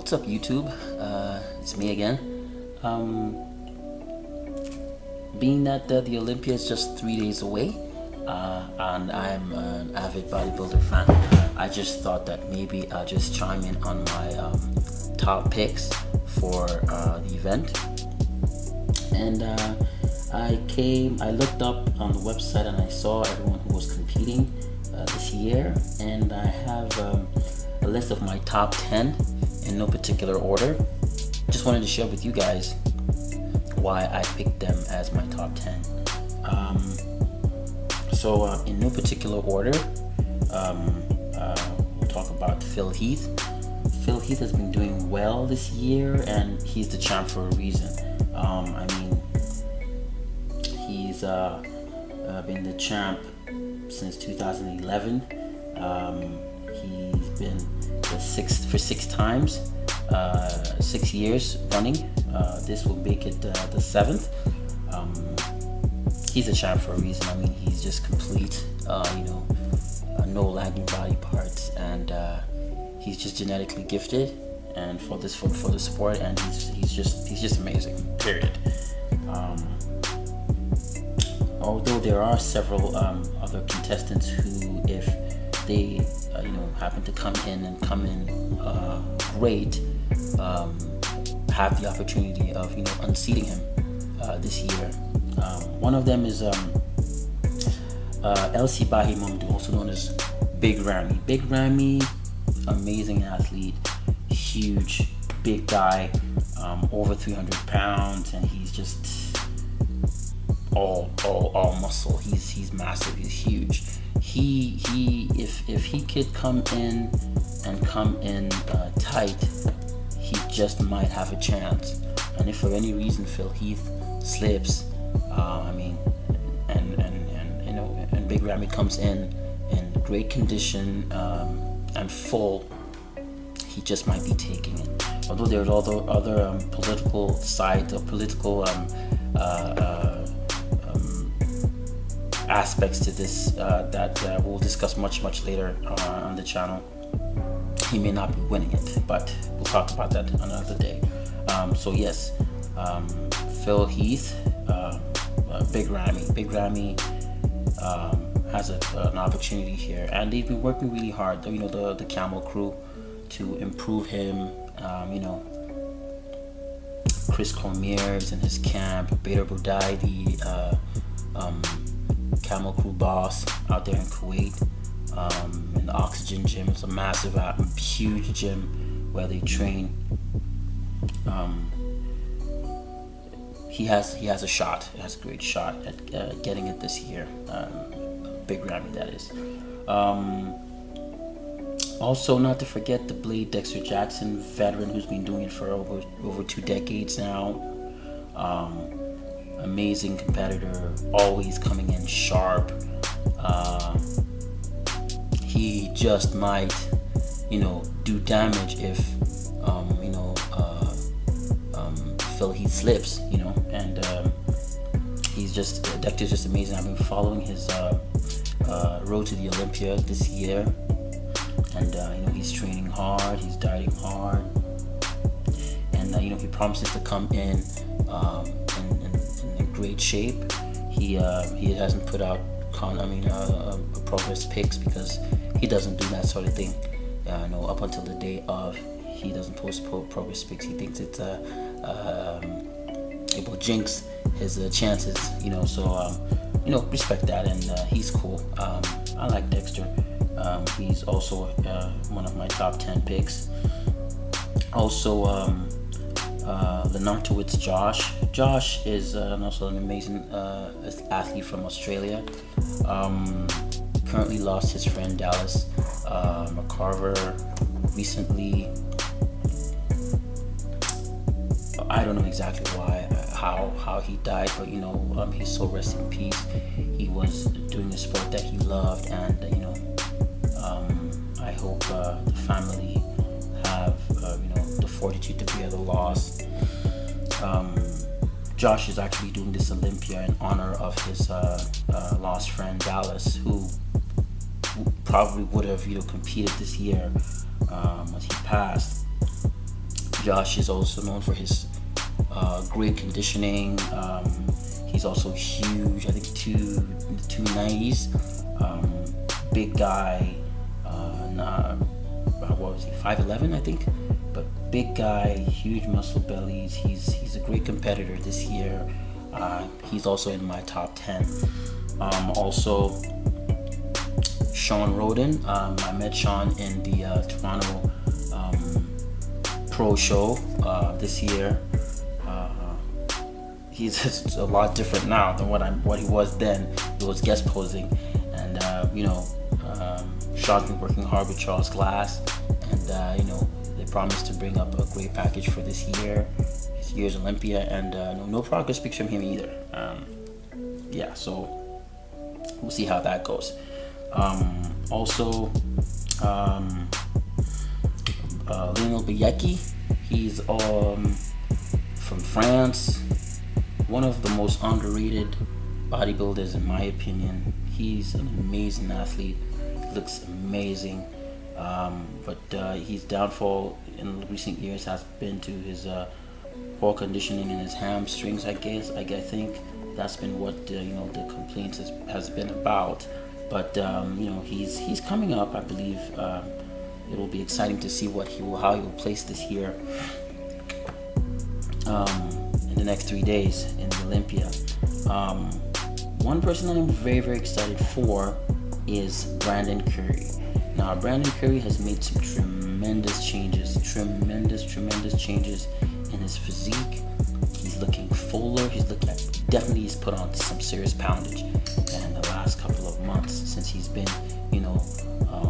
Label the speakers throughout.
Speaker 1: What's up, YouTube? It's me again. Being that the Olympia is just 3 days away, and I'm an avid bodybuilder fan, I just thought that maybe I'll just chime in on my top picks for the event. And I looked up on the website and I saw everyone who was competing this year, and I have a list of my top 10 in no particular order. Just wanted to share with you guys why I picked them as my top 10. In no particular order, we'll talk about Phil Heath. Phil Heath has been doing well this year, and he's the champ for a reason. He's been the champ since 2011. He's been for six times, 6 years running. This will make it the seventh. He's a champ for a reason. He's just complete, no lagging body parts, and he's just genetically gifted, and for the sport, and he's just amazing. Period. Although there are several other contestants who, if they happen to come in great, have the opportunity of unseating him this year. One of them is Elsibiay Mamdouh, also known as Big Ramy. Big Ramy, amazing athlete, huge, big guy, over 300 pounds, and he's just all muscle. He's massive. He's huge. If he could come in tight, he just might have a chance. And if for any reason Phil Heath slips, and Big Ramy comes in great condition and full, he just might be taking it. Although there's other political sides or political aspects to this that we'll discuss much later on the channel. He may not be winning it, but we'll talk about that another day. Yes, Phil Heath, Big Ramy has an opportunity here, and they've been working really hard. The Camel crew to improve him. Chris Cormier is in his camp. Bader Bodai, the Camel crew boss out there in Kuwait, in the Oxygen gym. It's a massive, huge gym where they train. He has a shot. He has a great shot at getting it this year. Big Ramy, that is. Also, not to forget the Blade, Dexter Jackson, veteran who's been doing it for over 2 decades now. Amazing competitor, always coming in sharp. He just might, do damage if, Phil Heath slips, and Dexter's just amazing. I've been following his road to the Olympia this year, and he's training hard, he's dieting hard, and he promises to come in great shape. He hasn't put out progress pics because he doesn't do that sort of thing. Up until the day of, he doesn't post progress pics. He thinks it will jinx his chances. Respect that, and he's cool. I like Dexter. He's also one of my top 10 picks. Also, Lenartowicz Josh. Josh is also an amazing athlete from Australia. Currently lost his friend Dallas McCarver recently. I don't know exactly how he died, but he's so rest in peace. He was doing a sport that he loved, and I hope the family have the fortitude to bear the loss. Josh is actually doing this Olympia in honor of his lost friend Dallas, who probably would have competed this year, but he passed. Josh is also known for his great conditioning. He's also huge. I think in the 290s. Big guy. What was he? 5'11", I think. But big guy, huge muscle bellies. He's a great competitor this year. He's also in my top 10. Also, Rhoden. I met Sean in the Toronto Pro Show this year. He's a lot different now than what he was then. He was guest posing, and Sean's been working hard with Charles Glass, and they promised to bring up a great package for this year, this year's Olympia, and no progress pics from him either. So we'll see how that goes. Also, Lionel Beyeke, he's from France, one of the most underrated bodybuilders in my opinion. He's an amazing athlete, looks amazing, but his downfall in recent years has been to his poor conditioning in his hamstrings. I think that's been what the complaints has been about. But he's coming up. I believe it will be exciting to see how he will place this year in the next 3 days in the Olympia. One person that I'm very, very excited for is Brandon Curry. Now, Brandon Curry has made some tremendous changes in his physique. He's looking fuller. He's put on some serious poundage in the last couple of months since he's been,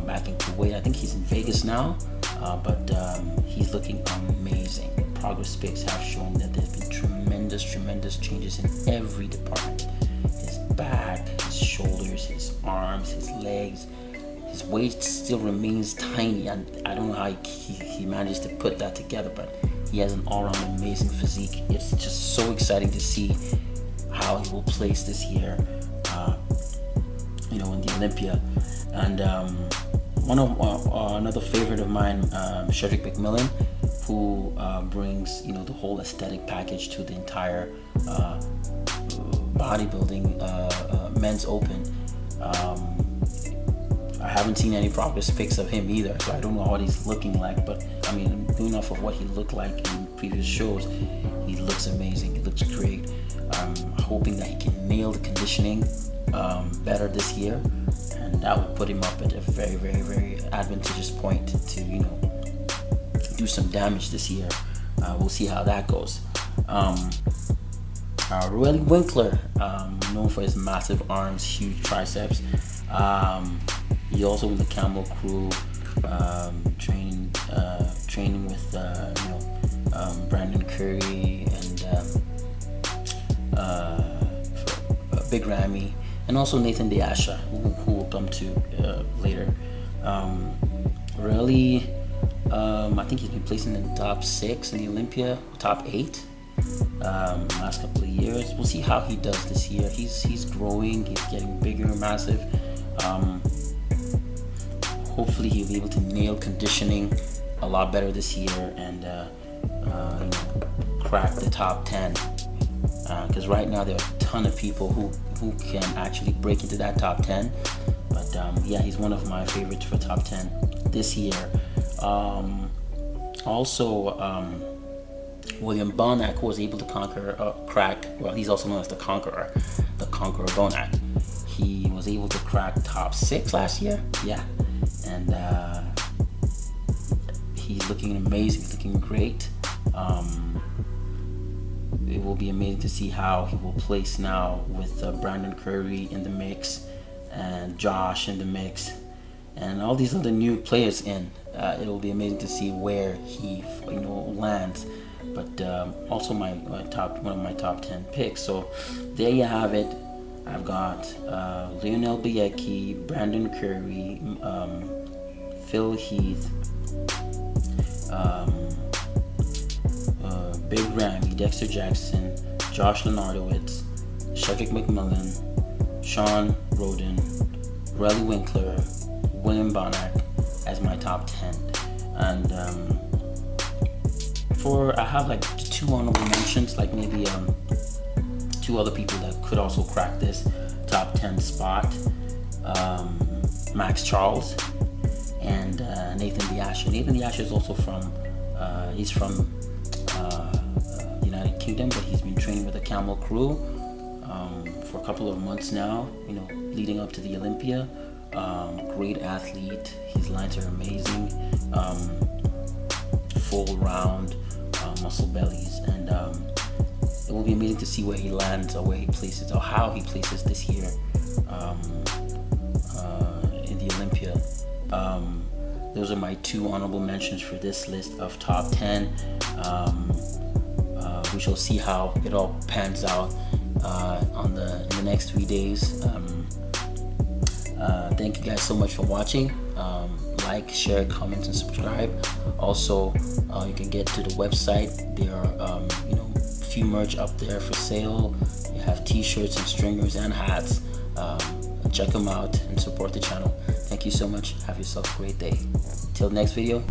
Speaker 1: back in Kuwait. I think he's in Vegas now, but he's looking amazing. Progress pics have shown that there's been tremendous changes in every department. His back, his shoulders, his arms, his legs. His weight still remains tiny, and I don't know how he manages to put that together, but he has an all-around amazing physique. It's just so exciting to see how he will place this year, in the Olympia. And another favorite of mine, Cedric McMillan, who brings the whole aesthetic package to the entire bodybuilding men's open. I haven't seen any progress pics of him either, so I don't know what he's looking like, but going off of what he looked like in previous shows, he looks amazing. He looks great. I'm hoping that he can nail the conditioning better this year, and that will put him up at a very, very, very advantageous point to do some damage this year. We'll see how that goes. Roelly Winklaar, known for his massive arms, huge triceps. He's also in the Camel crew, training with Brandon Curry and Big Ramy, and also Nathan DeAsha, who will come to later. Roelly, I think he's been placing in the top 6 in the Olympia, top 8 last couple of years. We'll see how he does this year. He's growing, he's getting bigger, massive. Hopefully he'll be able to nail conditioning a lot better this year and crack the top 10. Because right now there are a ton of people who can actually break into that top 10. But he's one of my favorites for top 10 this year. William Bonac, who was able to crack. Well, he's also known as the Conqueror Bonac. He was able to crack top 6 last year. And he's looking amazing. He's looking great. It will be amazing to see how he will place now with Brandon Curry in the mix and Josh in the mix and all these other new players in. It will be amazing to see where he lands. But also one of my top 10 picks. So there you have it. I've got Lionel Beyeke, Brandon Curry, Phil Heath, Big Ramy, Dexter Jackson, Josh Lenardowitz, Cedric McMillan, Rhoden, Roelly Winklaar, William Bonac as my top 10. And I have like 2 honorable mentions, like maybe 2 other people that could also crack this top 10 spot. Max Charles and Nathan DeAsha. Nathan DeAsha is also from he's from United Kingdom, but he's been training with the Camel Crew for a couple of months now, you know, leading up to the Olympia. Great athlete, his lines are amazing, full round muscle bellies, and it will be amazing to see where he lands or where he places or how he places this year in the Olympia. Those are my 2 honorable mentions for this list of top 10. We shall see how it all pans out in the next 3 days. Thank you guys so much for watching. Like, share, comment, and subscribe. Also, you can get to the website. There are a few merch up there for sale. You have t-shirts and stringers and hats. Check them out and support the channel. Thank you so much. Have yourself a great day. Till next video.